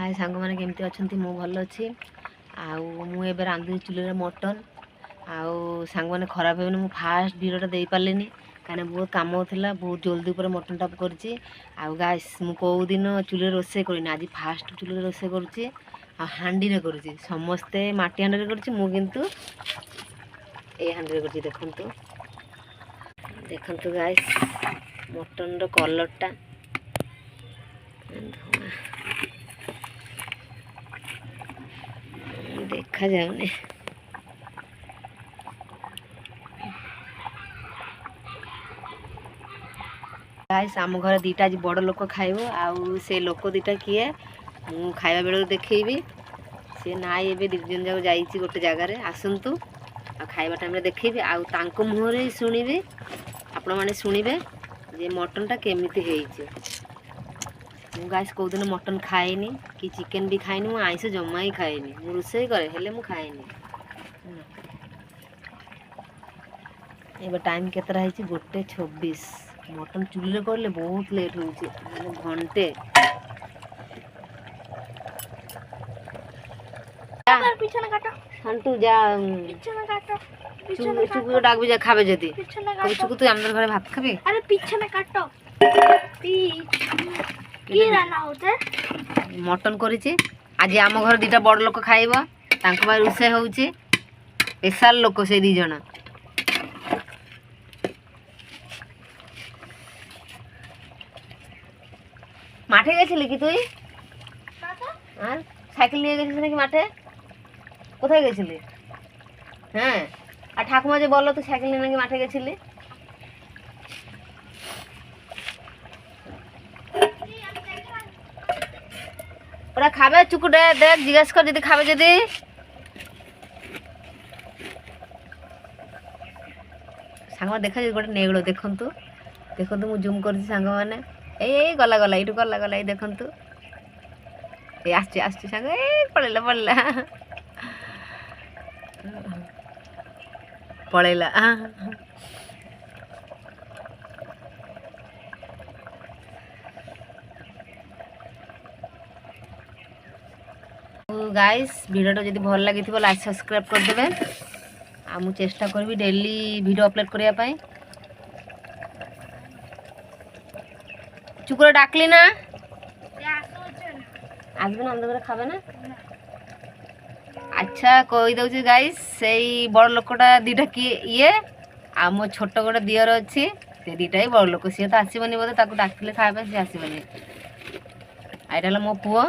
हाय सांग मैंने केमती अच्छा मु भल अच्छी आए रांधु चुले मटन आउ सांग मैंने खराब हो मुझे फास्ट भिडियो दे पारे कहीं बहुत कम होता बहुत जल्दी पर मटन टा कर गाइस मु कौ दिन चुले रोसे कर आज फास्ट चुले रोसे कर हाँडी कर समस्ते माटी हाँडी कर किंतु ए हाँडी कर देखु देखु गाइस मटन रो कलरटा देखा जाऊनी गाइस आम घर दीटा आज बड़ लोक खाइब आउ से लोक दीटा किए मु खाइबा बेल देखी सी ना ए दि दिन जाक जाइए गोटे जगार आसतु आ खाइबा टाइम देखी आउ तांको मुहरे शुणिबे आपण माने शुणिबे जे मटन टा केमिति हेइचे। मु गाइस कौ दिन मटन खाएनी कि चिकेन भी खाएनी मु आइंस जमा ही खाएनी मु रोसे करे हेले मु खाएनी। एबे टाइम केतरा है 1:26 मटन चुली करले बहुत लेट होउचे माने घंटे पीछे ना काटो हंटू जा पीछे ना काटो चुकू डाक भी जा खाबे जदी चुकू तू हमर घरे भात खाबे अरे पीछे ना काटो की राना होते मटन करिछि आज आम घर दीटा बड़ लोक खाइबो तांको बाय रुसे होउछि स्पेशल लोक से दी जणा माठे गेছিলি কি তুই আর সাইকেল নিয়ে গেছিস নাকি মাঠে কোথায় গেছিলি হ্যাঁ আর ঠাকুমা যে বললো তুই সাইকেল নিয়ে নাকি মাঠে গেছিলি ওরা খাবে চুকুটে দেখ জিজ্ঞেস কর যদি খাবে যদি সাংমা দেখা যদি গোটে নেগড় দেখন্তু দেখন্তু মু জুম করছি সাংগ মানে এই গলা গলা এইটু গলা গলা এই দেখন্তু এই আসছে আসছে সাংগ এই পড়েলা পড়েলা পড়েলা गाइस वीडियो जब भल लगी लाइक सब्सक्राइब कर देबे आ मु चेष्टा करबी डेली वीडियो अपलोड करिया पाई। चुकुरा डाकली ना आसबे ना हम खाबे ना अच्छा कही दउछि गाइस से बड़ लोकटा दीटा किए ये आ मो छोट गोटे दियर अच्छी से दीटा ही बड़ लोक सी तो आसबनी बोधे डाकिले खावा से आसबनी आईटा मो पुओ।